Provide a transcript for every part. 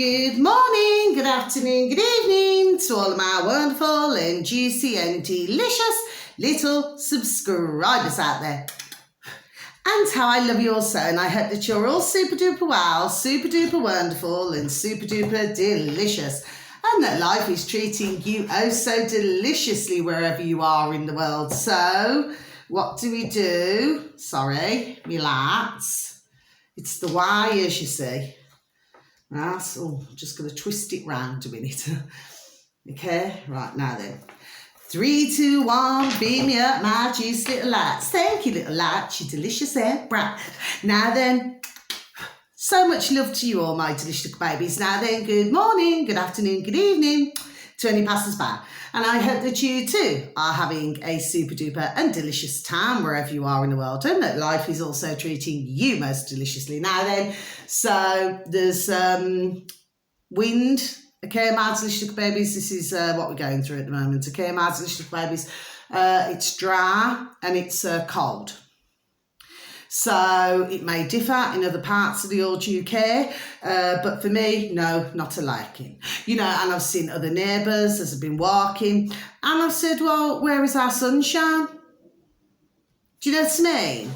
Good morning, good afternoon, good evening to all of my wonderful and juicy and delicious little subscribers out there. And how I love you all so, and I hope that you're all super duper well, super duper wonderful and super duper delicious, and that life is treating you oh so deliciously wherever you are in the world. So what do we do? Sorry, relax. It's the wires, you see. Right, so I'm just going to twist it round a minute. Okay, right now then. 3, 2, 1, beam me up, my juice little lights. Thank you, little lights, you delicious and bright. Now then, so much love to you all, my delicious babies. Now then, good morning, good afternoon, good evening to any passers-by. And I hope that you too are having a super duper and delicious time wherever you are in the world, and that life is also treating you most deliciously. Now then, so there's wind. Okay, my delicious babies, this is what we're going through at the moment. Okay, my delicious babies, it's dry and it's cold. So it may differ in other parts of the old UK, but for me, no, not a liking. You know, and I've seen other neighbours as I've been walking, and I've said, well, where is our sunshine? Do you know what I mean?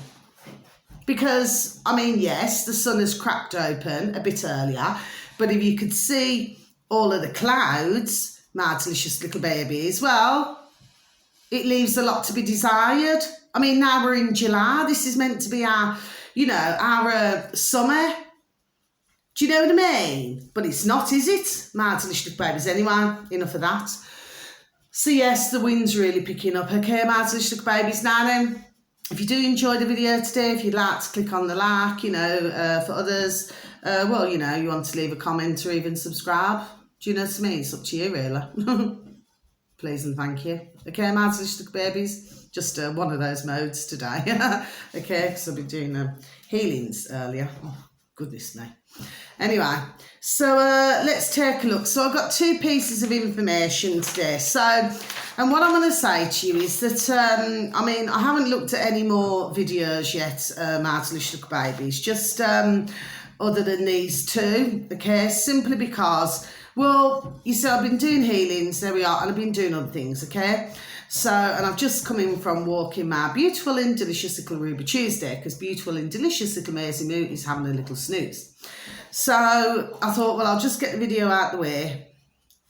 Because, I mean, yes, the sun has cracked open a bit earlier, but if you could see all of the clouds, my delicious little babies, well, it leaves a lot to be desired. I mean, now we're in July. This is meant to be our, you know, our summer. Do you know what I mean? But it's not, is it? My delicious little babies. Anyway, enough of that. So yes, the wind's really picking up. Okay, my delicious little babies. Now then, if you do enjoy the video today, if you'd like to click on the like, you know, for others, well, you know, you want to leave a comment or even subscribe. Do you know what I mean? It's up to you, really. Please and thank you. Okay, my delicious little babies. Just one of those modes today. Okay, because I've been doing healings earlier. Oh, goodness me. Anyway, so let's take a look. So I've got 2 pieces of information today. So, and what I'm going to say to you is that, I mean, I haven't looked at any more videos yet, my delicious little babies, just other than these 2, okay, simply because, well, you see, I've been doing healings, there we are, and I've been doing other things, okay? So, and I've just come in from walking my beautiful and delicious little Ruby Tuesday, because beautiful and delicious little Maisie Moot is having a little snooze. So I thought, well, I'll just get the video out the way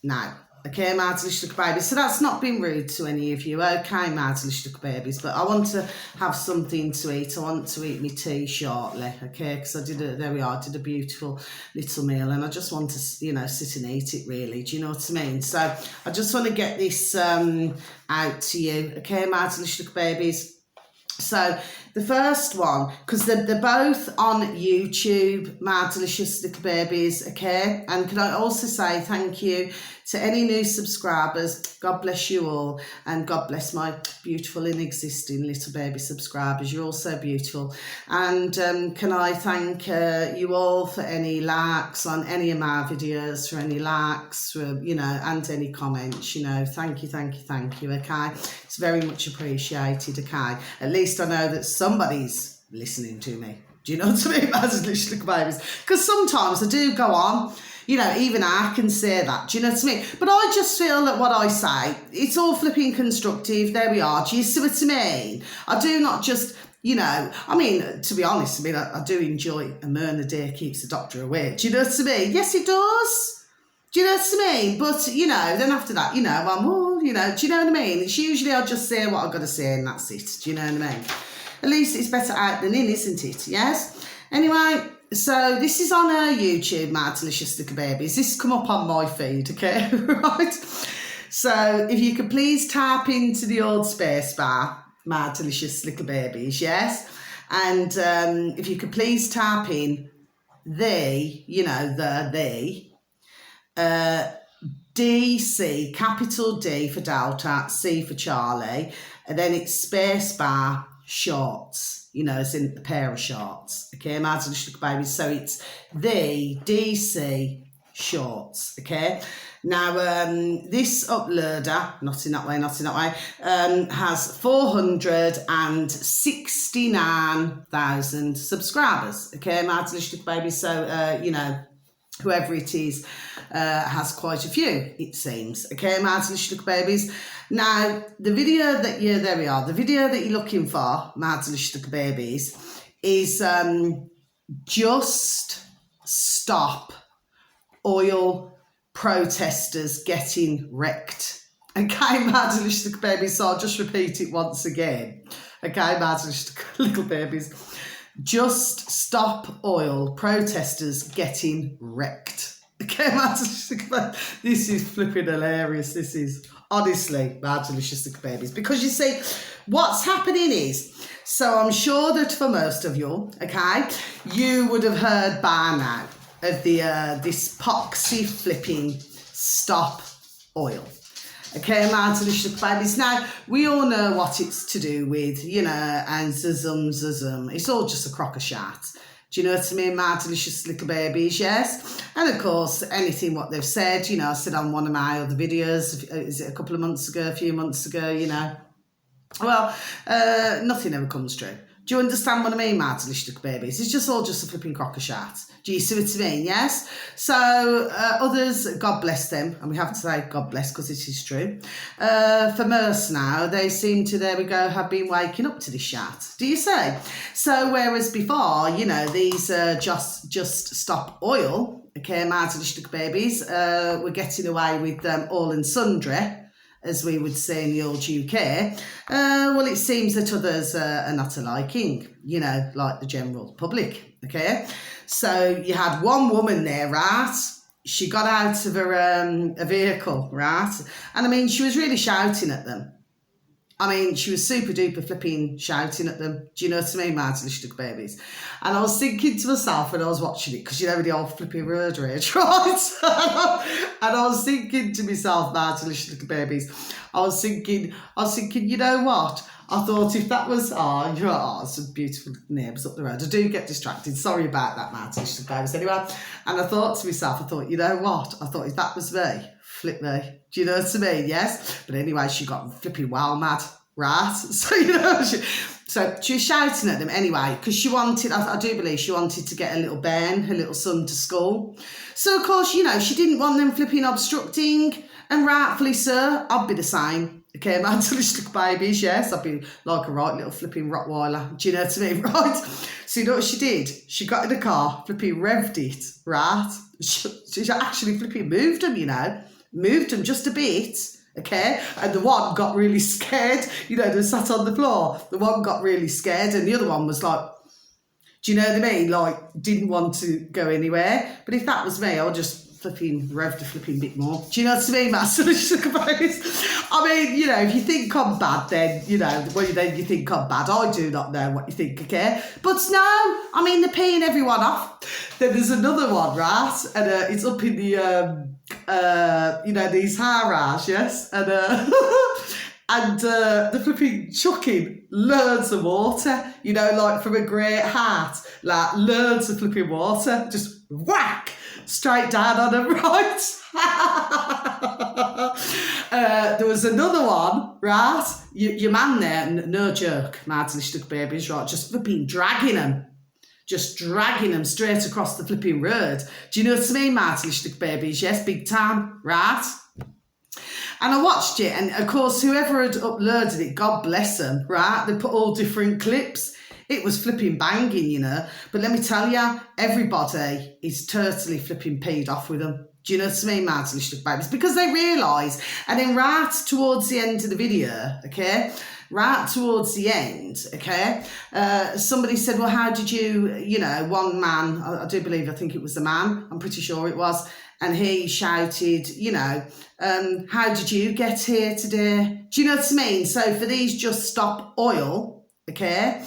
now. Okay, my delicious little babies. So that's not been rude to any of you. Okay, my delicious little babies. But I want to have something to eat. I want to eat my tea shortly. Okay, because I did there we are, I did a beautiful little meal. And I just want to, you know, sit and eat it really. Do you know what I mean? So I just want to get this out to you. Okay, my delicious little babies. So the first one, because they're both on YouTube, my delicious little babies, okay? And can I also say thank you to any new subscribers. God bless you all, and God bless my beautiful and existing little baby subscribers. You're all so beautiful. And can I thank you all for any likes on any of my videos, for any likes, for, you know, and any comments, you know. Thank you, thank you, thank you, okay? It's very much appreciated, okay? At least I know that somebody's listening to me. Do you know what I mean? As little babies. Because sometimes I do go on, you know, even I can say that. Do you know what I mean? But I just feel that what I say, it's all flipping constructive. There we are. Do you see what I mean? I do not just, you know, I mean, to be honest, I mean, I do enjoy a murder day keeps the doctor away. Do you know what I mean? Yes, it does. Do you know what I mean? But, you know, then after that, you know, I'm all, you know, do you know what I mean? It's usually I'll just say what I've got to say and that's it. Do you know what I mean? At least it's better out than in, isn't it? Yes? Anyway, so this is on YouTube, my delicious little babies. This come up on my feed, okay? Right? So if you could please type into the old space bar, my delicious little babies, yes? And if you could please type in you know, DC, capital D for Delta, C for Charlie, and then it's space bar shorts, you know, as in a pair of shorts. Okay, my little babies. So it's the DC shorts. Okay. Now this uploader, not in that way, has 469,000 subscribers. Okay, my little babies. So you know, whoever it is has quite a few, it seems. Okay, Mads Lushtuk Babies. Now, the video that there we are. The video that you're looking for, Mads Lushtuk Babies, is just stop oil protesters getting wrecked. Okay, Mads Lushtuk Babies. So I'll just repeat it once again. Okay, Mads Lushtuk little babies. Just stop oil protesters getting wrecked. Okay, this is flipping hilarious. This is honestly Mad Delicious Babies. Because you see, what's happening is, so I'm sure that for most of you, okay, you would have heard by now of the this poxy flipping stop oil. Okay, Mad Delicious Babies. Now, we all know what it's to do with, you know, and zazum. It's all just a crock of shat. Do you know what I mean? Mad Delicious Little Babies, yes. And of course, anything what they've said, you know, I said on one of my other videos, is it a few months ago, you know. Well, nothing ever comes true. Do you understand what I mean, Mad Delicious Babies? It's just all just a flipping crock of shat. Do you see what I mean? Yes. So others, God bless them, and we have to say God bless because it is true. For most now, they seem to, there we go, have been waking up to this shat. Do you see? So whereas before, you know, these just stop oil, okay, Mad Delicious Babies, were getting away with all and sundry, as we would say in the old UK, well, it seems that others are not a-liking, you know, like the general public, okay? So you had one woman there, right? She got out of her a vehicle, right? And I mean, she was really shouting at them. I mean, she was super duper flipping shouting at them. Do you know what I mean, Mad Delicious Babies? And I was thinking to myself when I was watching it, because you know the old flipping road rage, right? And I was thinking to myself, Mad Delicious Babies, I was thinking, you know what? I thought if that was, some beautiful neighbours up the road. I do get distracted. Sorry about that, Mad Delicious Babies. Anyway, and I thought to myself, you know what? I thought if that was me, flip me. Do you know what I mean? Yes. But anyway, she got flipping wild mad, right? So, you know, she was shouting at them anyway, because she wanted, I do believe she wanted to get a little Ben, her little son, to school. So, of course, you know, she didn't want them flipping obstructing, and rightfully so, I'd be the same. Okay, Mad Delicious Babies, yes, I'd be like a right little flipping Rottweiler. Do you know what I mean? Right? So you know what she did? She got in the car, flipping revved it, right? She actually flipping moved them, you know. Moved them just a bit, okay? And the one got really scared. You know, they sat on the floor. The one got really scared and the other one was like, do you know what I mean? Like, didn't want to go anywhere. But if that was me, I would just flipping rev the flipping bit more. Do you know what I mean, Matt? I mean, you know, if you think I'm bad, then, you know, well, then you think I'm bad. I do not know what you think, okay? But no, I mean, they're peeing everyone off. Then there's another one, right? And it's up in the, you know, these high-rise, yes? And, and the flipping chucking loads of water, you know, like from a great height, like loads of flipping water, just whack, straight down on them, right? There was another one, right? Your man there, no joke, Mad Delicious Babies, right, just flipping dragging them straight across the flipping road. Do you know what I mean, Mad Delicious Babies? Yes, big time, right? And I watched it, and of course, whoever had uploaded it, God bless them, right? They put all different clips. It was flipping banging, you know. But let me tell you, everybody is totally flipping peed off with them. Do you know what I mean, Mad Delicious Babies? Because they realise, and then right towards the end of the video, okay, right towards the end, okay, somebody said, well, how did you know, one man, I do believe, I think it was the man, I'm pretty sure it was, and he shouted, you know, how did you get here today? Do you know what I mean? So for these Just Stop Oil, okay,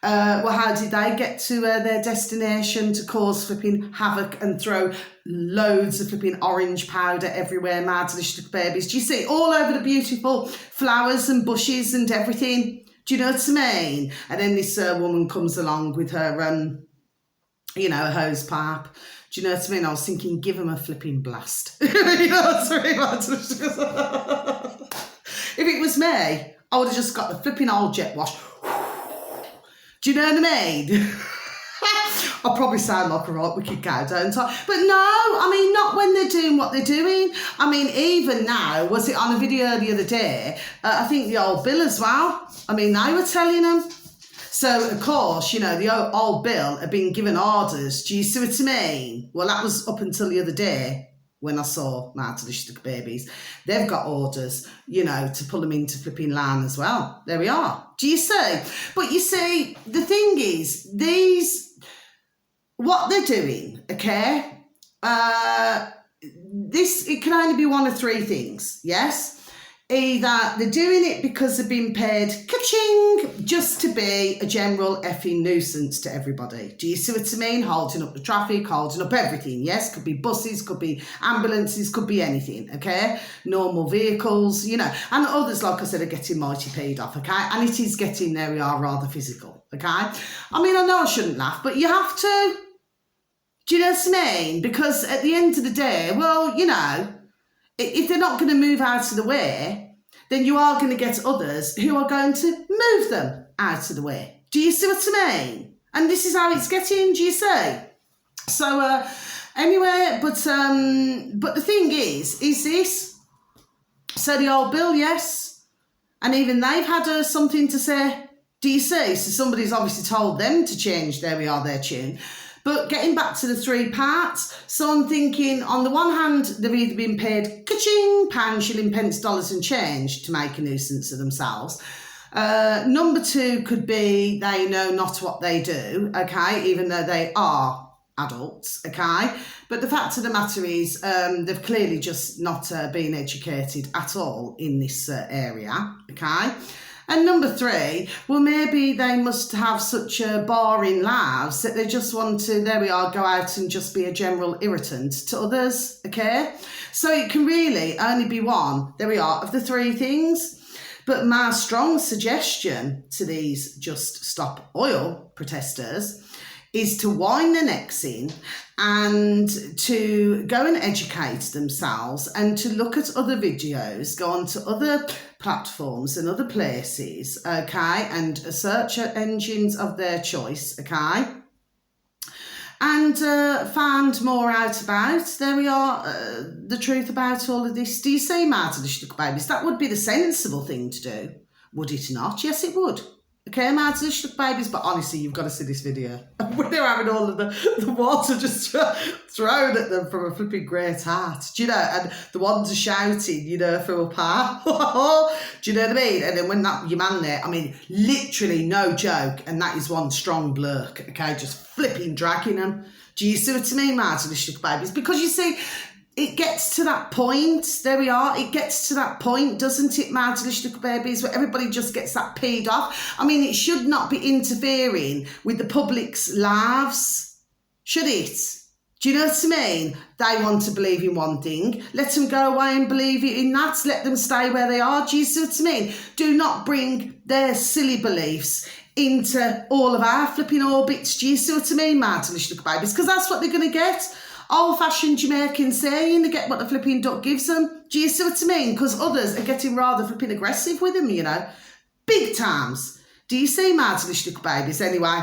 well, how did they get to their destination to cause flipping havoc and throw loads of flipping orange powder everywhere, Mad Delicious Babies? Do you see? All over the beautiful flowers and bushes and everything. Do you know what I mean? And then this woman comes along with her, you know, a hose pipe. Do you know what I mean? I was thinking, give him a flipping blast. You know what I mean? If it was me, I would have just got the flipping old jet wash. Do you know what I mean? I probably sound like a right wicked cow, don't I? But no, I mean, not when they're doing what they're doing. I mean, even now, was it on a video the other day? I think the old Bill as well. I mean, they were telling them. So, of course, you know, the old Bill had been given orders. Do you see what I mean? Well, that was up until the other day when I saw my delicious babies. They've got orders, you know, to pull them into flipping land as well. There we are. Do you see? But you see, the thing is, what they're doing, okay, it can only be one of three things, yes? Either they're doing it because they've been paid ka-ching just to be a general effing nuisance to everybody. Do you see what I mean? Holding up the traffic, holding up everything, yes? Could be buses, could be ambulances, could be anything, okay? Normal vehicles, you know. And others, like I said, are getting mighty paid off, okay? And it is getting, there we are, rather physical, okay? I mean, I know I shouldn't laugh, but you have to. Do you know what I mean? Because at the end of the day, well, you know, if they're not going to move out of the way, then you are going to get others who are going to move them out of the way. Do you see what I mean? And this is how it's getting, do you see? So, anyway, but the thing is this. So the old Bill, yes. And even they've had something to say. Do you see? So somebody's obviously told them to change, there we are, their tune. But getting back to the three parts, so I'm thinking, on the one hand, they've either been paid ka-ching, pounds, shilling, pence, dollars and change to make a nuisance of themselves. Number two could be they know not what they do, okay, even though they are adults, okay? But the fact of the matter is they've clearly just not been educated at all in this area, okay? And number three, well, maybe they must have such boring lives that they just want to, there we are, go out and just be a general irritant to others, okay? So it can really only be one, there we are, of the three things. But my strong suggestion to these Just Stop Oil protesters is to wind their necks in and to go and educate themselves and to look at other videos, go on to other platforms and other places, okay, and search engines of their choice, okay, and find more out about, there we are, the truth about all of this. Do you see, my delicious little babies? That would be the sensible thing to do, would it not? Yes, it would. Okay, my delicious little babies, but honestly, you've got to see this video. When they're having all of the water just thrown at them from a flipping great heart. Do you know? And the ones are shouting, you know, from up high. Do you know what I mean? And then when your man there, I mean, literally no joke, and that is one strong blurk, okay, just flipping dragging them. Do you see what I mean, my delicious little babies? Because you see, it gets to that point, there we are, it gets to that point, doesn't it, my delicious little babies, where everybody just gets that peed off. I mean, it should not be interfering with the public's lives, should it? Do you know what I mean? They want to believe in one thing, let them go away and believe in that, let them stay where they are. Do you see what I mean? Do not bring their silly beliefs into all of our flipping orbits. Do you see what I mean, my delicious little babies? Because that's what they're going to get. Old-fashioned Jamaican saying, they get what the flipping duck gives them. Do you see what I mean? Because others are getting rather flipping aggressive with them, you know. Big times. Do you see, my delicious little babies? Anyway,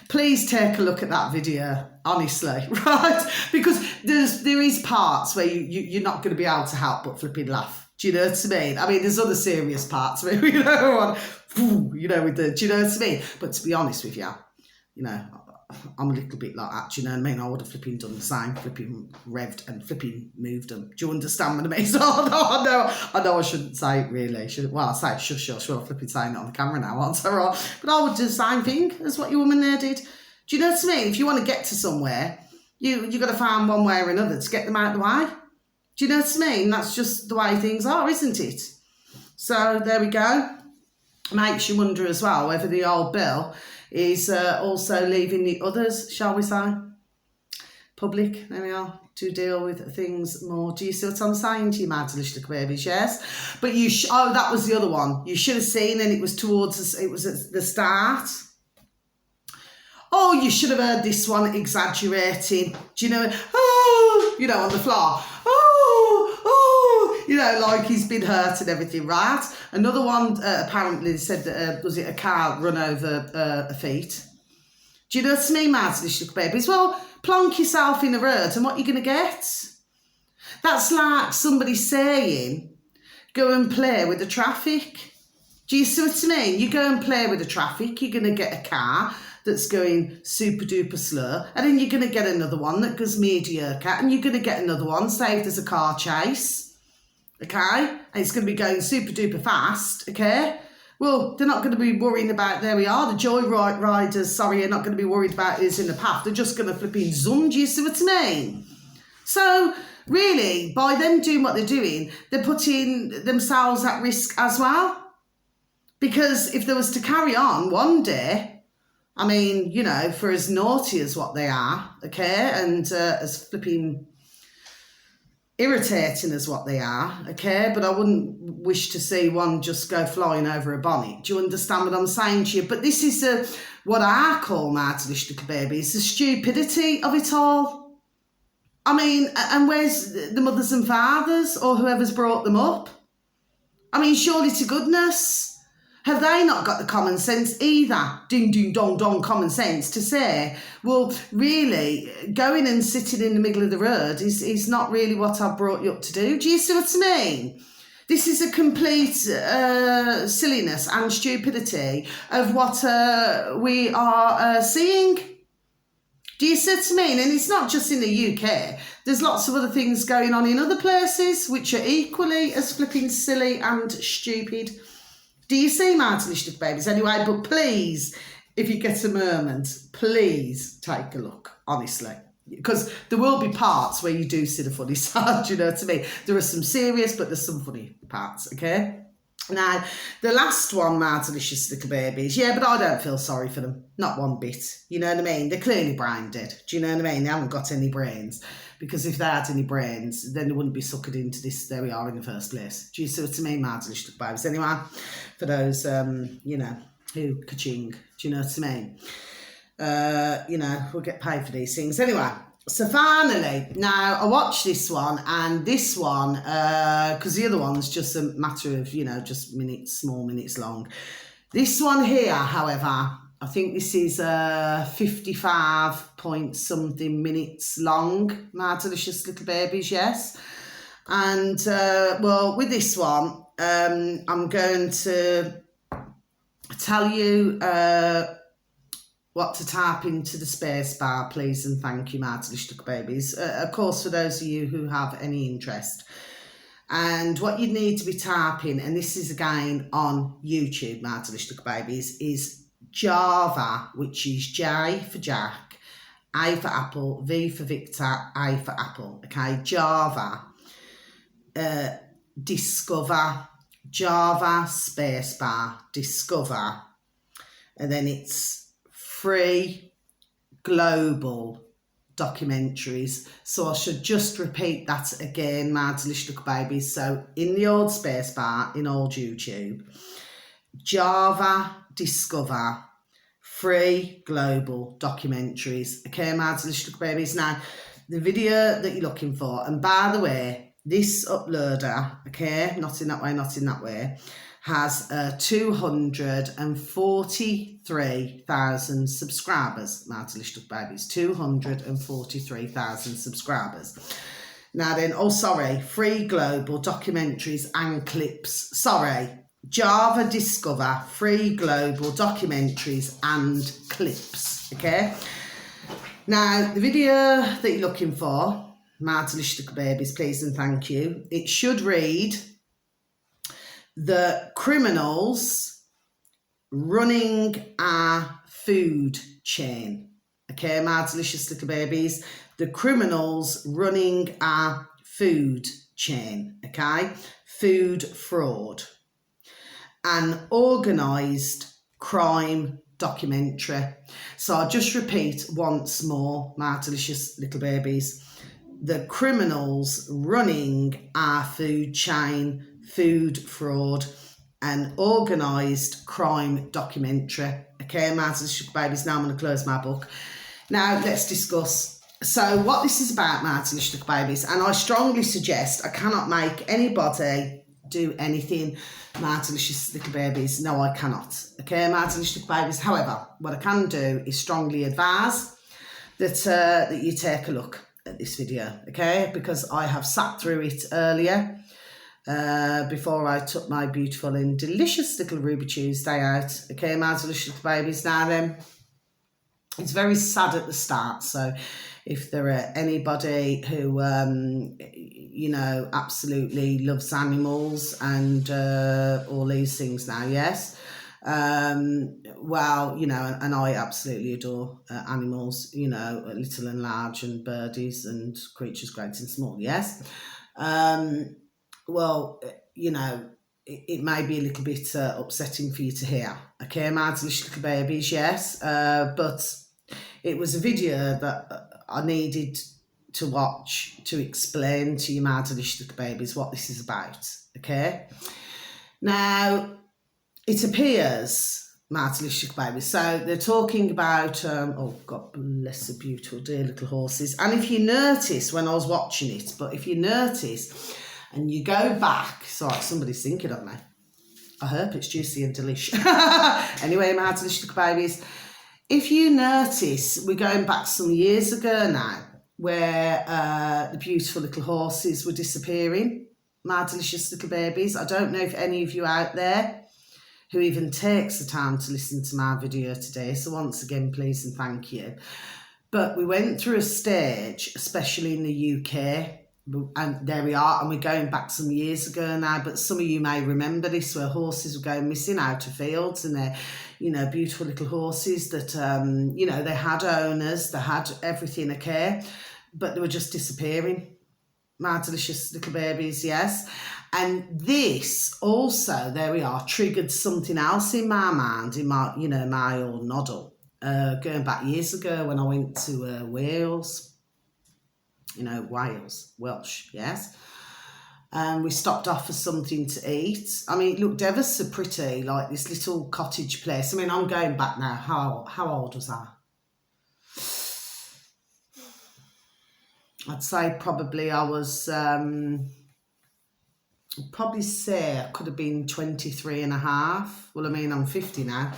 please take a look at that video, honestly, right? Because there is parts where you're not going to be able to help but flipping laugh. Do you know what I mean? I mean, there's other serious parts where, you know, with the, do you know what I mean? But to be honest with you, you know, I'm a little bit like that, do you know what I mean? I would have flipping done the same, flipping revved and flipping moved them. Do you understand what I mean? So I know I shouldn't say it really. Well, I say shush, I'm flipping saying it on the camera now, aren't I? Right? But I would do the same thing as what your woman there did. Do you know what I mean? If you want to get to somewhere, you got to find one way or another to get them out of the way. Do you know what I mean? That's just the way things are, isn't it? So there we go. Makes you wonder as well whether the old Bill is also leaving the others, shall we say, public, there we are, to deal with things more. Do you see what I'm saying to you, my delicious little babies? Yes. But that was the other one. You should have seen, and it was it was at the start. Oh, you should have heard this one exaggerating. Do you know, you know, on the floor. You know, like he's been hurt and everything, right? Another one apparently said that, was it a car run over a feet? Do you know what I mean, Martinish little babies? Well, plonk yourself in a road and what you're going to get? That's like somebody saying, go and play with the traffic. Do you see what I mean? You go and play with the traffic, you're going to get a car that's going super duper slow, and then you're going to get another one that goes mediocre, and you're going to get another one, say if there's a car chase, okay? And it's going to be going super duper fast, okay? Well, they're not going to be worrying about, there we are, the joyride riders, sorry, are not going to be worried about who's in the path. They're just going to flipping zoom, do you see what I mean? So, really, by them doing what they're doing, they're putting themselves at risk as well. Because if there was to carry on one day, I mean, you know, for as naughty as what they are, okay, and as flipping irritating as what they are, okay, but I wouldn't wish to see one just go flying over a bonnet. Do you understand what I'm saying to you? But this is what I call, Martinish little babies, the stupidity of it all. I mean, and where's the mothers and fathers or whoever's brought them up? I mean, surely to goodness, have they not got the common sense either? Ding, ding, dong, dong, common sense to say, well, really, going and sitting in the middle of the road is not really what I've brought you up to do. Do you see what I mean? This is a complete silliness and stupidity of what we are seeing. Do you see what I mean? And it's not just in the UK. There's lots of other things going on in other places which are equally as flipping silly and stupid. Do you see, Martinish little babies? Anyway, but please, if you get a moment, please take a look, honestly. Because there will be parts where you do see the funny side, do you know what I mean? There are some serious, but there's some funny parts, okay? Now, the last one, Martinish's little babies, yeah, but I don't feel sorry for them. Not one bit. You know what I mean? They're clearly brain dead. Do you know what I mean? They haven't got any brains. Because if they had any brains, then they wouldn't be suckered into this, there we are in the first place. Do you see what I mean, Martinish little babies? Anyway, for those, you know, who ka-ching, do you know what I mean? You know, we'll get paid for these things. Anyway, so finally, now I watched this one, and this one, because the other one's just a matter of, you know, just minutes, small minutes long. This one here, however, I think this is 55 point something minutes long, my delicious little babies, yes. And, well, with this one, I'm going to tell you what to type into the space bar, please, and thank you, my delicious little babies. Of course, for those of you who have any interest. And what you need to be typing, and this is again on YouTube, my delicious little babies, is Java, which is J for Jack, A for Apple, V for Victor, A for Apple. Okay, Java, discover, Java spacebar, discover, and then it's free global documentaries. So I should just repeat that again, my delicious little babies. So in the old spacebar, in old YouTube, Java, discover, free global documentaries. Okay, my delicious little babies. Now, the video that you're looking for, and by the way, this uploader, okay, not in that way, has 243,000 subscribers, my delicious little babies. 243,000 subscribers. Now then, oh sorry, free global documentaries and clips. Sorry. Java discover, free global documentaries and clips, okay? Now, the video that you're looking for, my delicious little babies, please and thank you, it should read, the criminals running our food chain, okay, my delicious little babies, the criminals running our food chain, okay, food fraud. An organised crime documentary. So I'll just repeat once more, my delicious little babies. The criminals running our food chain, food fraud, an organised crime documentary. Okay, my delicious little babies, now I'm going to close my book. Now let's discuss. So what this is about, my delicious little babies, and I strongly suggest, I cannot make anybody do anything, my delicious little babies. No, I cannot. Okay, my delicious little babies. However, what I can do is strongly advise that that you take a look at this video, okay? Because I have sat through it earlier before I took my beautiful and delicious little Ruby Tuesday out. Okay, my delicious little babies. Now then, it's very sad at the start, so if there are anybody who you know, absolutely loves animals and all these things now, yes, well, you know, and I absolutely adore animals, you know, little and large, and birdies and creatures great and small, yes. Well, you know, it may be a little bit upsetting for you to hear, okay, my delicious little babies, yes, but it was a video that I needed to watch to explain to you, my delicious little babies, what this is about, okay? Now, it appears, my delicious little babies, so they're talking about, oh, God bless the beautiful dear little horses. And if you notice when I was watching it, but if you notice and you go back, sorry, somebody's thinking of me. I hope it's juicy and delish. Anyway, my delicious little babies, if you notice, we're going back some years ago now, where the beautiful little horses were disappearing, my delicious little babies. I don't know if any of you out there who even takes the time to listen to my video today, so once again, please and thank you. But we went through a stage, especially in the UK, and there we are, and we're going back some years ago now, but some of you may remember this, where horses were going missing out of fields, and they're, you know, beautiful little horses that, you know, they had owners, they had everything, okay, but they were just disappearing, my delicious little babies, yes. And this also, there we are, triggered something else in my mind, in my, you know, my old noddle, going back years ago when I went to Wales. You know, Wales, Welsh, yes. And we stopped off for something to eat. I mean, it looked ever so pretty, like this little cottage place. I mean, I'm going back now. How old was I? I'd say probably I was, I'd probably say I could have been 23 and a half. Well, I mean, I'm 50 now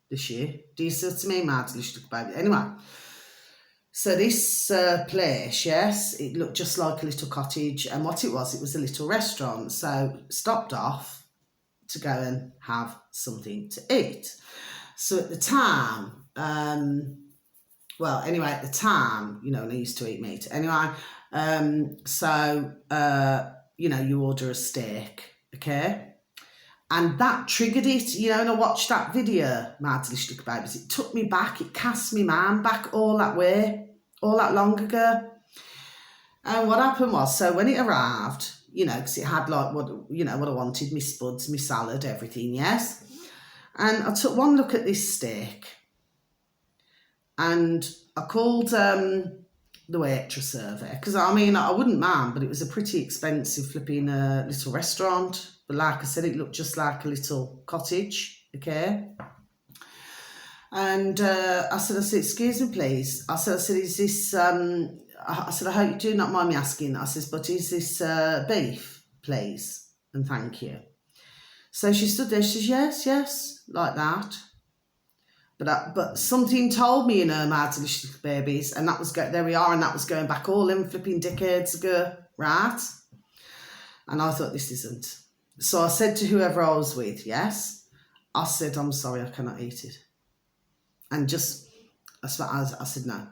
this year. Do you see what I mean, my delicious little baby? Anyway. So this place, yes, it looked just like a little cottage, and what it was a little restaurant. So stopped off to go and have something to eat. So at the time, well, anyway, at the time, you know, I used to eat meat. Anyway, so, you know, you order a steak, okay? And that triggered it, you know, and I watched that video, my delicious little babies. It took me back, it cast me mind back all that way, all that long ago. And what happened was, so when it arrived, you know, because it had like what, you know, what I wanted, my spuds, my salad, everything, yes. And I took one look at this steak and I called the waitress over, because I mean, I wouldn't mind, but it was a pretty expensive flipping little restaurant. But like I said, it looked just like a little cottage, okay? And I said, excuse me, please. I said, is this, I said, I hope you do not mind me asking. I says, but is this beef, please? And thank you. So she stood there, she says, yes, like that. But something told me in her mad delicious little babies, and that was, there we are, and that was going back all them flipping decades ago, right? And I thought, this isn't. So I said to whoever I was with, yes, I said, I'm sorry, I cannot eat it. And just, I said, no.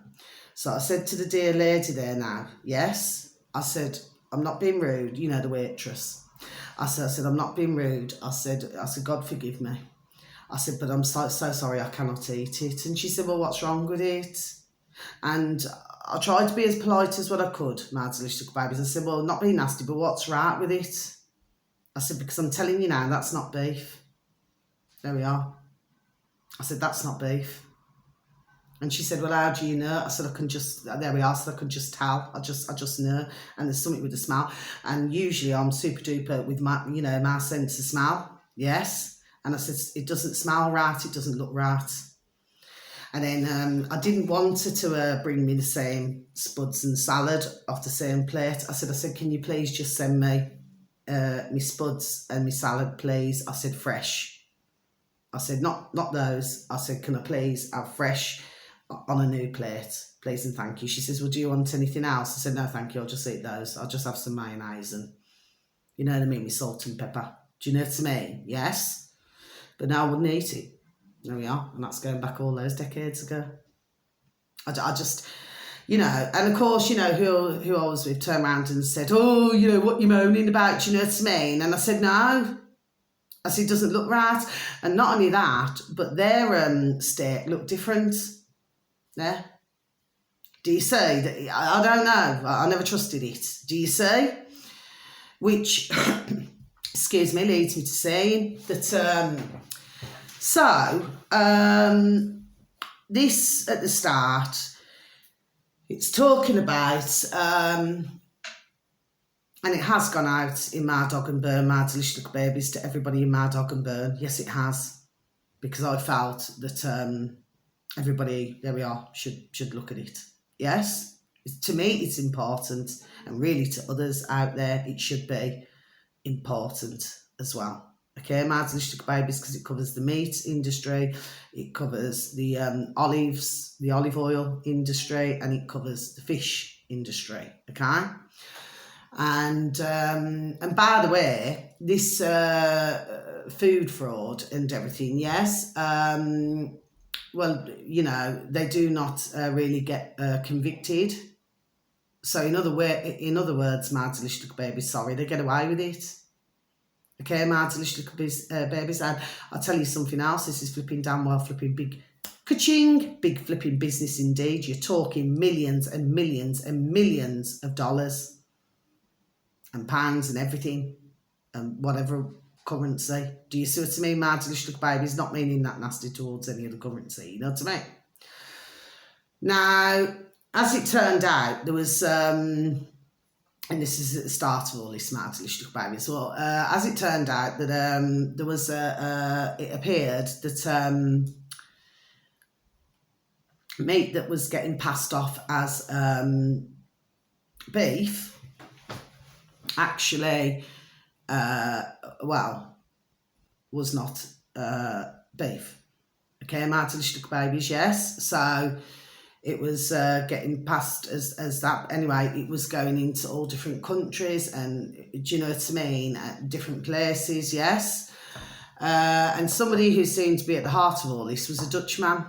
So I said to the dear lady there now, yes, I said, I'm not being rude, you know, the waitress. I said, I'm not being rude. I said, God forgive me. I said, but I'm so sorry, I cannot eat it. And she said, well, what's wrong with it? And I tried to be as polite as what I could, my delicious little babies. I said, well, not being nasty, but what's right with it? I said, because I'm telling you now, that's not beef. There we are. I said, that's not beef. And she said, well, how do you know? I said, I can just, there we are, so I can just tell. I just know. And there's something with the smell. And usually I'm super duper with my, you know, my sense of smell. Yes. And I said, it doesn't smell right. It doesn't look right. And then I didn't want her to bring me the same spuds and salad off the same plate. I said, can you please just send me my spuds and my salad, please. I said fresh. I said, not those. I said, can I please have fresh on a new plate, please and thank you. She says, well, do you want anything else? I said, no, thank you. I'll just eat those. I'll just have some mayonnaise and, you know what I mean, with salt and pepper. Do you know what I mean? Yes. But now I wouldn't eat it. There we are. And that's going back all those decades ago. I just, you know, and of course, you know, who I was with turned around and said, oh, you know, what you moaning about, do you know what I mean? And I said, no. I said, it doesn't look right. And not only that, but their steak looked different. Yeah. Do you see? I don't know. I never trusted it. Do you see? Which, excuse me, leads me to saying that, this at the start, it's talking about, and it has gone out in Mad Dog and Burn, Mad Delicious Little Babies, to everybody in Mad Dog and Burn. Yes, it has. Because I felt that everybody, there we are, should look at it. Yes? To me, it's important. And really to others out there, it should be important as well. Okay, Mad Delicious Little Babies, because it covers the meat industry, it covers the olives, the olive oil industry, and it covers the fish industry. Okay? And by the way, this food fraud and everything, yes, well, you know, they do not really get convicted. So in other words, Mad Delicious Little Babies, sorry, they get away with it. Okay, Mad Delicious Little Babies, and I'll tell you something else. This is flipping damn well flipping big, ka-ching, big flipping business indeed. You're talking millions and millions and millions of dollars and pounds and everything and whatever currency. Do you see what I mean? Mad Delicious Little Babies, not meaning that nasty towards any other currency, you know what I mean? Now, as it turned out, there was, and this is at the start of all this Mad Delicious Little Babies, well, as it turned out that there was, it appeared that meat that was getting passed off as beef actually, well, was not beef. Okay, Mad Delicious Little Babies, yes. So it was getting passed as that. Anyway, it was going into all different countries and, do you know what I mean, at different places, yes. And somebody who seemed to be at the heart of all this was a Dutchman.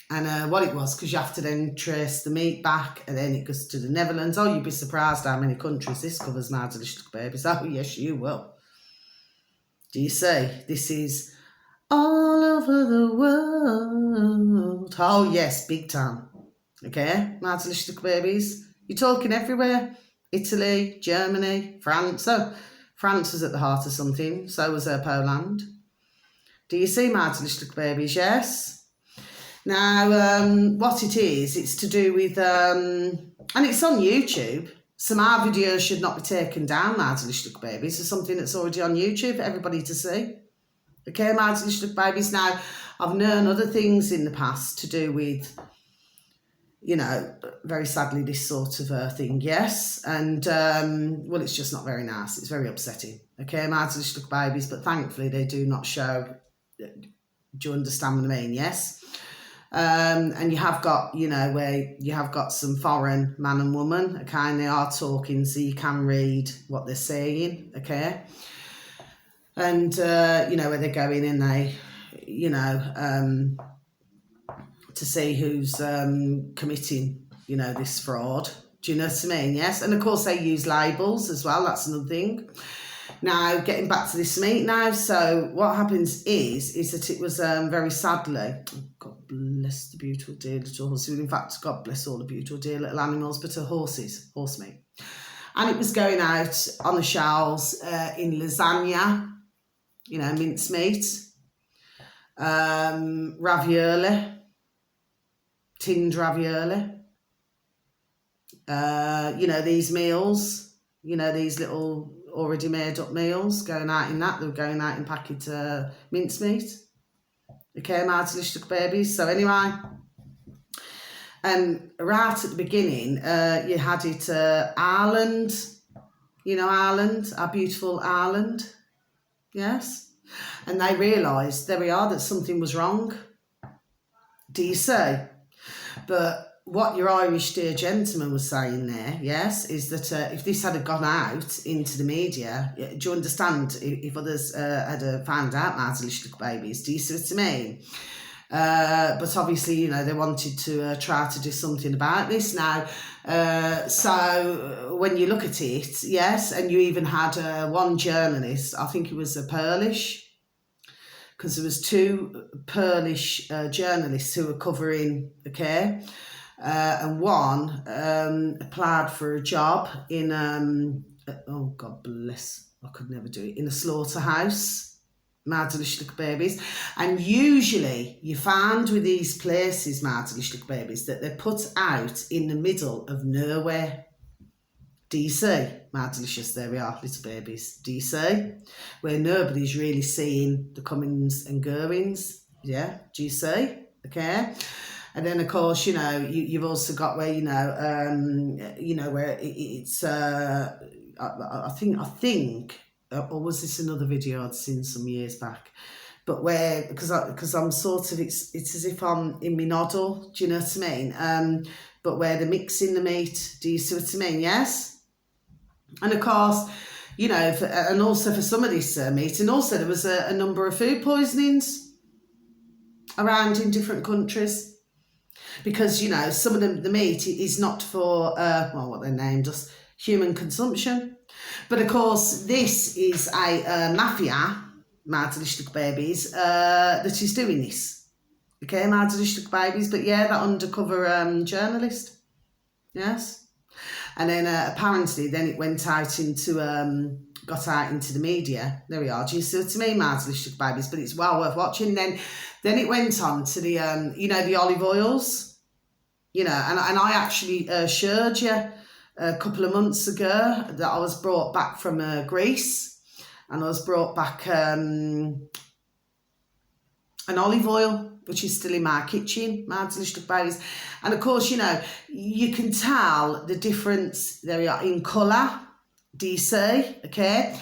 And what it was, because you have to then trace the meat back and then it goes to the Netherlands. Oh, you'd be surprised how many countries this covers, Mad Delicious Little Babies. Oh, yes, you will. Do you see? This is all over the world. Oh, yes, big time. Okay, Mad Delicious Little Babies. You're talking everywhere. Italy, Germany, France. So France was at the heart of something. So was Poland. Do you see, Mad Delicious Little Babies? Yes. Now, what it is, it's to do with, and it's on YouTube. Some of our videos should not be taken down, Mad Delicious Little Babies. It's something that's already on YouTube for everybody to see. Okay, Mad Delicious Little Babies. Now, I've known other things in the past to do with, you know, very sadly, this sort of thing, yes. And, well, it's just not very nice. It's very upsetting. Okay, Mad Delicious Little Babies, but thankfully they do not show, do you understand what I mean, yes? And you have got, you know, where you have got some foreign man and woman, okay, and they are talking so you can read what they're saying, okay? And, you know, where they're going and they, you know, to see who's committing, you know, this fraud. Do you know what I mean? Yes. And, of course, they use labels as well. That's another thing. Now, getting back to this meat now, so what happens is that it was very sadly, God bless the beautiful dear little horses, in fact, God bless all the beautiful dear little animals, but horse meat. And it was going out on the shelves in lasagna, you know, mincemeat, ravioli, tinned ravioli, you know, these meals, you know, these little already made up meals going out in that. They were going out in packet mincemeat. Okay, Mad Delicious Little Babies. So anyway, right at the beginning, you had it Ireland, you know, Ireland, our beautiful Ireland, yes? And they realised, there we are, that something was wrong. Do you see? But what your Irish dear gentleman was saying there, yes, is that if this had gone out into the media, do you understand, if others had found out Martha Little Babies, do you see what I mean? But obviously, you know, they wanted to try to do something about this now. So when you look at it, yes, and you even had one journalist, I think it was a Polish, because there was two Polish journalists who were covering, okay, and one applied for a job in, oh God bless, I could never do it, in a slaughterhouse. Mad Little Babies. And usually you find with these places, Mad Little Babies, that they're put out in the middle of nowhere. Do you see? Mad Delicious, there we are, little babies. Do you see? Where nobody's really seeing the comings and goings. Yeah, do you see? Okay. And then, of course, you know, you've also got where, you know, where it's, I think, or was this another video I'd seen some years back? But where, because I'm sort of, it's as if I'm in my noddle, do you know what I mean? But where they're mixing the meat, do you see what I mean? Yes? And of course, you know, and also for some of this meat, and also there was a number of food poisonings around in different countries. Because, you know, some of the meat is not for, well, what they're named, just human consumption. But of course, this is a mafia, Mad Little Babies, that is doing this. Okay, Mad Little Babies, but yeah, that undercover journalist. Yes. And then apparently, then it went out into, got out into the media. There we are. Do you see what I mean, Mad Little Babies? But it's well worth watching. Then it went on to the, you know, the olive oils. You know, and I actually showed you a couple of months ago that I was brought back from Greece, and I was brought back an olive oil, which is still in my kitchen, Mad Little Babies. And of course, you know, you can tell the difference, there we are, in colour, do you see? Okay.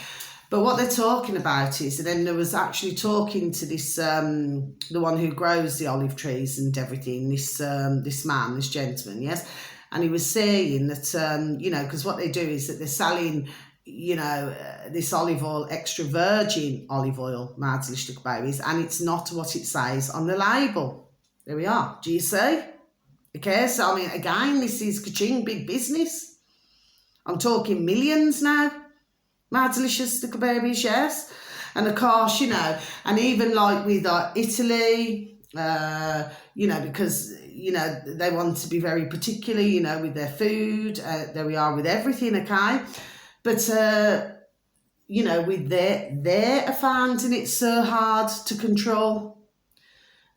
But what they're talking about is, and then there was actually talking to this, the one who grows the olive trees and everything, this man, this gentleman, yes? And he was saying that, you know, because what they do is that they're selling, you know, this olive oil, extra virgin olive oil, Mad Little Babies, and it's not what it says on the label. There we are. Do you see? Okay, so I mean, again, this is ka-ching, big business. I'm talking millions now. Mad Delicious Little Babies, yes. And of course, you know, and even like with Italy, you know, because, you know, they want to be very particular, you know, with their food. There we are with everything, okay? But, you know, with they're finding it so hard to control.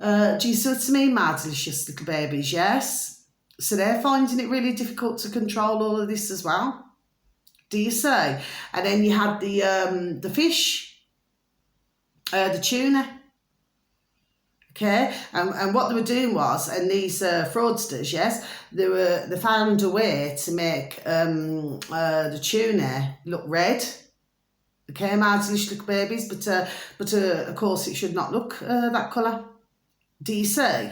Do you see what I mean, Mad Delicious Little Babies, yes? So they're finding it really difficult to control all of this as well. Do you say? And then you had the fish, the tuna. Okay, and what they were doing was, and these fraudsters, yes, they found a way to make the tuna look red. Okay, Mad Little Babies, but of course it should not look that colour. Do you see?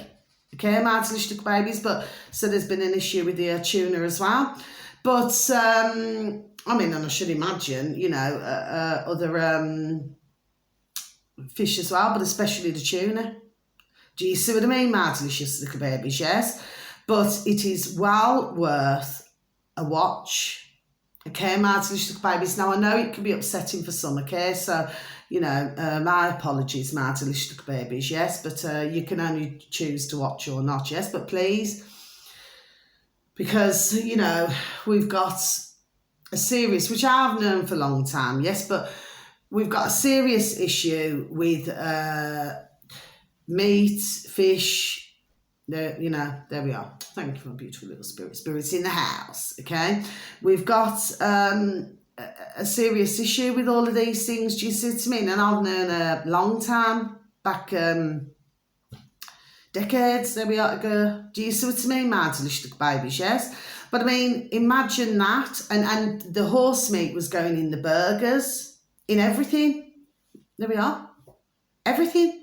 Okay, Mad Little Babies, but so there's been an issue with the tuna as well. But I mean, and I should imagine, you know, other fish as well, but especially the tuna. Do you see what I mean, Mad Delicious Little Babies? Yes. But it is well worth a watch. Okay, Mad Delicious Little Babies. Now, I know it can be upsetting for some, okay? So, you know, my apologies, Mad Delicious Little Babies, yes? But you can only choose to watch or not, yes? But please, because, you know, we've got a serious, which I've known for a long time, yes, but we've got a serious issue with meat, fish, you know, there we are. Thank you for my beautiful little spirits in the house, okay? We've got a serious issue with all of these things, do you see what I mean? And I've known a long time, back decades, there we are ago. Do you see what I mean, Mad Little Babies, yes? But I mean, imagine that. And the horse meat was going in the burgers, in everything. There we are. Everything.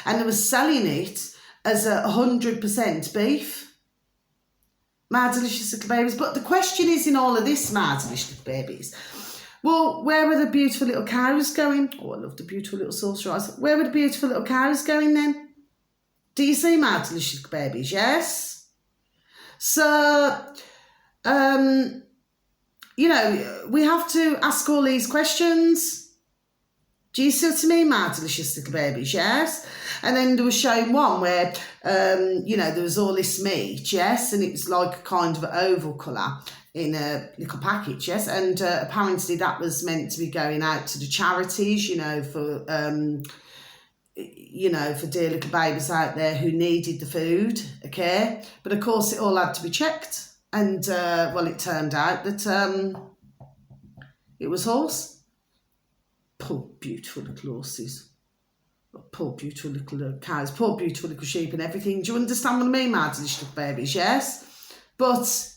And they were selling it as 100% beef. My delicious little babies. But the question is in all of this, my delicious little babies, well, where were the beautiful little cows going? Oh, I love the beautiful little sauce rice. Where were the beautiful little cows going then? Do you see, my delicious little babies? Yes? So, you know, we have to ask all these questions. Do you see what I mean, my delicious little babies? Yes? And then there was showing one where, you know, there was all this meat, yes? And it was like a kind of oval colour in a little package, yes? And apparently that was meant to be going out to the charities, you know, for dear little babies out there who needed the food, okay? But of course it all had to be checked. And, well, it turned out that it was horse. Poor beautiful little horses. Poor beautiful little cows. Poor beautiful little sheep and everything. Do you understand what I mean, my delicious little babies? Yes? But,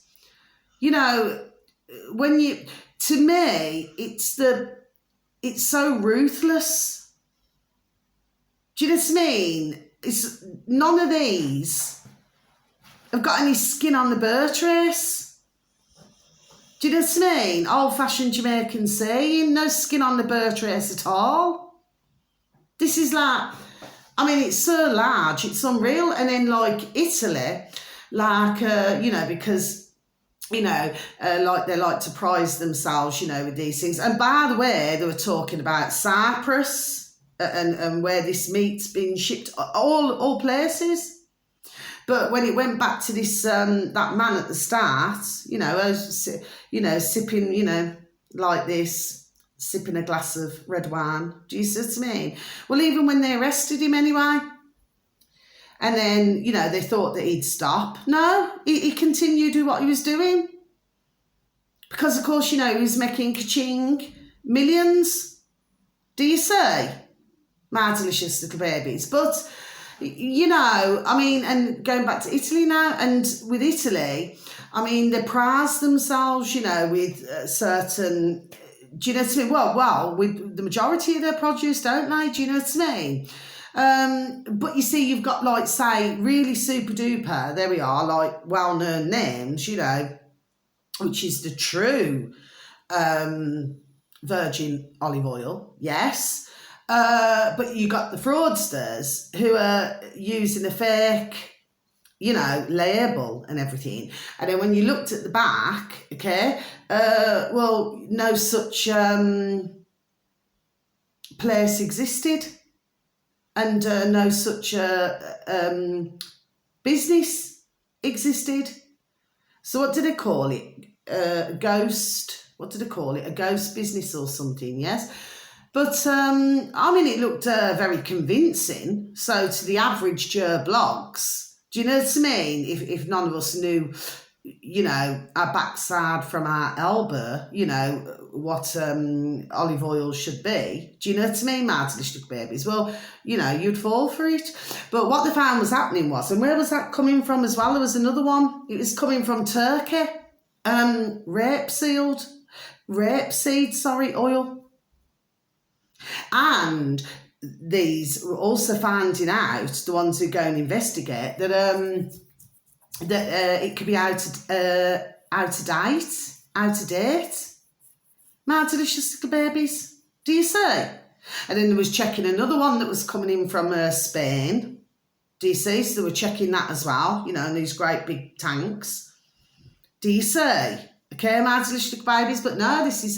you know, to me, it's so ruthless. Do you know what I mean? It's none of these have got any skin on the bird trace. Do you know what I mean? Old-fashioned Jamaican saying, no skin on the bird trace at all. This is like, I mean, it's so large, it's unreal. And then like Italy, like, you know, because, you know, like they like to prize themselves, you know, with these things. And by the way, they were talking about Cyprus and where this meat's been shipped, all places. But when it went back to this, that man at the start, you know, sipping, you know, like this, sipping a glass of red wine. Do you see what I mean? Well, even when they arrested him anyway, and then, you know, they thought that he'd stop. No, he continued with what he was doing. Because, of course, you know, he was making ka-ching millions. Do you see? My delicious little babies. But, you know, I mean, and going back to Italy now, and with Italy, I mean, they prize themselves, you know, with certain, do you know what I mean? Well, with the majority of their produce, don't they? Do you know what I mean? But you see, you've got, like, say, really super duper, there we are, like, well-known names, you know, which is the true virgin olive oil, yes. But you got the fraudsters who are using a fake, you know, label and everything. And then when you looked at the back, okay, well, no such place existed, and no such business existed. So what do they call it? Ghost, what do they call it? A ghost business or something, yes? But, I mean, it looked very convincing. So to the average Joe Blogs, do you know what I mean? If none of us knew, you know, our backside from our elbow, you know, what olive oil should be. Do you know what I mean, my delicious babies? Well, you know, you'd fall for it. But what they found was happening was, and where was that coming from as well? There was another one. It was coming from Turkey. Rapeseed oil. And these were also finding out, the ones who go and investigate, that it could be out of date. My delicious little babies. Do you see? And then there was checking another one that was coming in from Spain. Do you see? So they were checking that as well, you know, in these great big tanks. Do you see? Okay, my delicious little babies. But no, this is...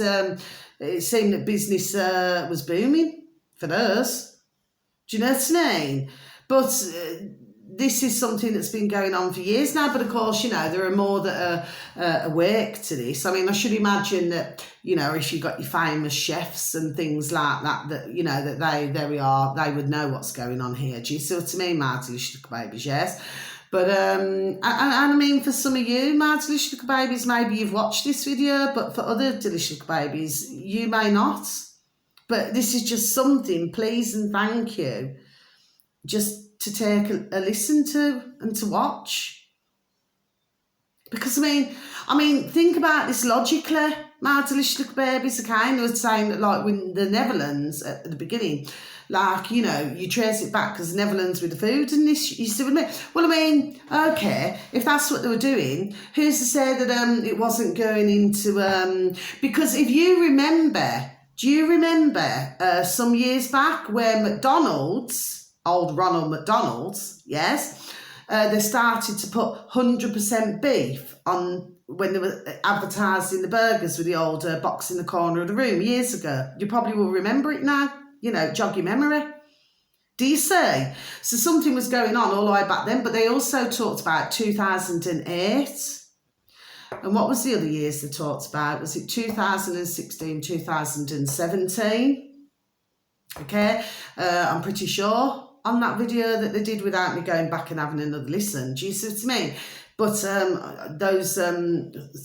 it seemed that business was booming for us. Do you know what I mean? But this is something that's been going on for years now. But of course, you know, there are more that are awake to this. I mean, I should imagine that, you know, if you got your famous chefs and things like that, that, you know, that they would know what's going on here. Do you see what I mean, my delicious little babies? Yes. But, and I mean, for some of you, my delicious little babies, maybe you've watched this video, but for other delicious little babies, you may not. But this is just something, please and thank you, just to take a listen to and to watch. Because I mean, think about this logically. My delicious little babies, okay, and they were saying that, like, when the Netherlands at the beginning, like, you know, you trace it back because the Netherlands with the food and this, you see what I mean? Well, I mean, okay, if that's what they were doing, who's to say that it wasn't going into, because if you remember, do you remember some years back where McDonald's, old Ronald McDonald's, yes, they started to put 100% beef on when they were advertising the burgers with the old box in the corner of the room years ago. You probably will remember it now, you know, jog your memory. Do you see? So something was going on all the way back then, but they also talked about 2008. And what was the other years they talked about? Was it 2016, 2017? Okay, I'm pretty sure on that video that they did without me going back and having another listen. Do you see what I mean? But those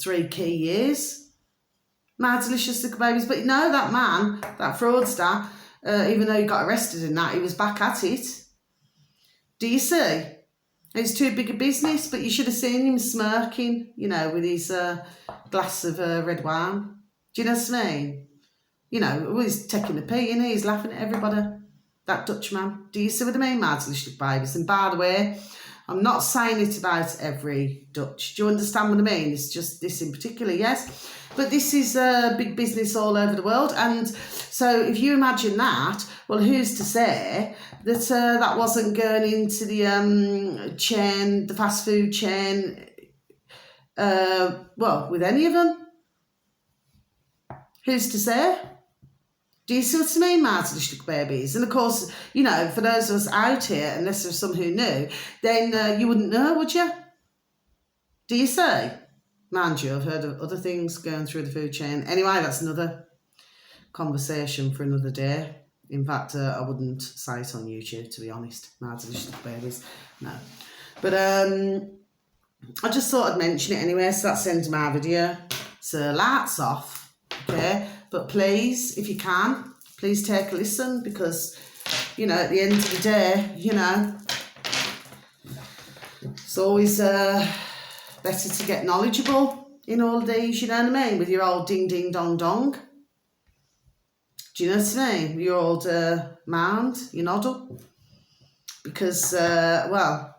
3 key years, my delicious little babies. But you know, that man, that fraudster, even though he got arrested in that, he was back at it. Do you see? It's too big a business, but you should have seen him smirking, you know, with his glass of red wine. Do you know what I mean? You know, he's taking a pee, and he's laughing at everybody. That Dutch man. Do you see what I mean, my delicious babies? And by the way, I'm not saying it about every Dutch. Do you understand what I mean? It's just this in particular, yes. But this is a big business all over the world. And so if you imagine that, well, who's to say that that wasn't going into the chain, the fast food chain, well, with any of them? Who's to say? Do you see what I mean, my little babies? And of course, you know, for those of us out here, unless there's some who knew, then you wouldn't know, would you? Do you see? Mind you, I've heard of other things going through the food chain. Anyway, that's another conversation for another day. In fact, I wouldn't say it on YouTube, to be honest, my little babies. No. But I just thought I'd mention it anyway, so that's the end of my video. So lights off, okay? But please, if you can, please take a listen, because, you know, at the end of the day, you know, it's always better to get knowledgeable in all these, you know what I mean, with your old ding ding dong dong. Do you know what I mean? Your old mind, your noddle. Because, well,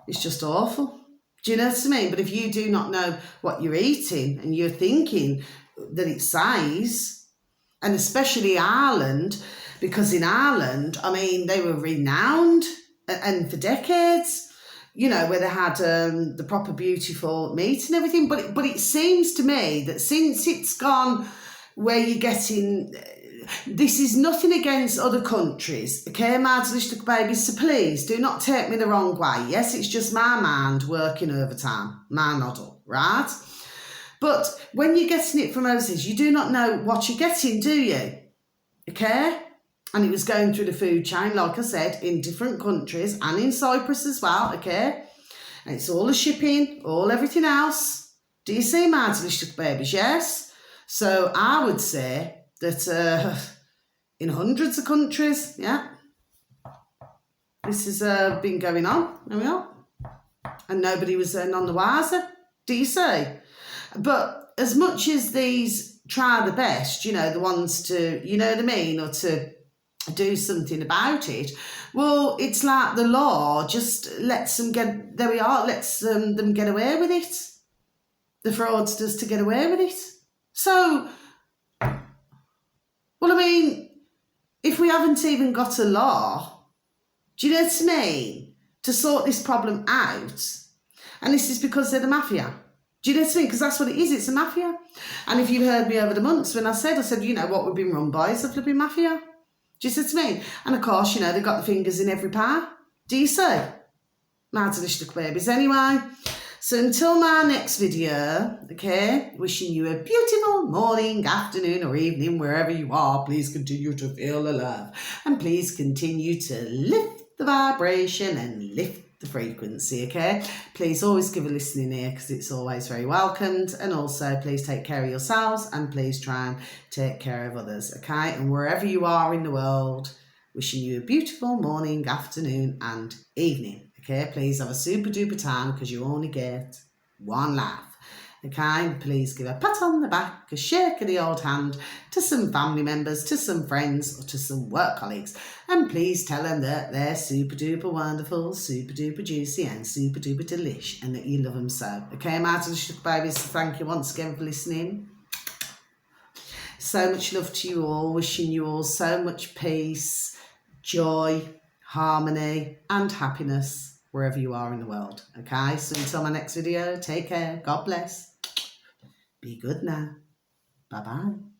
it's just awful. Do you know what I mean? But if you do not know what you're eating and you're thinking that it says, and especially Ireland, because in Ireland, I mean, they were renowned and for decades, you know, where they had the proper beautiful meat and everything. But it seems to me that since it's gone where you're getting, this is nothing against other countries, okay, my delicious babies, so please do not take me the wrong way. Yes, it's just my mind working overtime, my noddle, right? But when you're getting it from overseas, you do not know what you're getting, do you? Okay? And it was going through the food chain, like I said, in different countries and in Cyprus as well, okay? And it's all the shipping, all everything else. Do you see, my delicious babies? Yes? So I would say that in hundreds of countries, yeah, this has been going on. There we are. And nobody was none the wiser. Do you see? But as much as these try the best, you know, the ones to, you know what I mean, or to do something about it, well, it's like the law just lets them get, there we are, lets them get away with it. The fraudsters to get away with it. So, well, I mean, if we haven't even got a law, do you know what I mean, to sort this problem out, and this is because they're the mafia. Do you know what I mean? Because that's what it is, it's a mafia. And if you've heard me over the months when I said, you know, what we've been run by is the flipping mafia. Do you see what I mean? And of course, you know, they've got the fingers in every pie. Do you see? My delicious babies. Anyway, so until my next video, okay, wishing you a beautiful morning, afternoon or evening, wherever you are. Please continue to feel the love. And please continue to lift the vibration and lift the frequency, okay? Please always give a listening ear, because it's always very welcomed. And also, please take care of yourselves, and please try and take care of others, okay? And wherever you are in the world, wishing you a beautiful morning, afternoon and evening, okay? Please have a super duper time, because you only get one life. Okay, please give a pat on the back, a shake of the old hand to some family members, to some friends, or to some work colleagues. And please tell them that they're super duper wonderful, super duper juicy, and super duper delish, and that you love them so. Okay, my delicious babies, thank you once again for listening. So much love to you all, wishing you all so much peace, joy, harmony, and happiness wherever you are in the world. Okay, so until my next video, take care, God bless. Be good now. Bye-bye.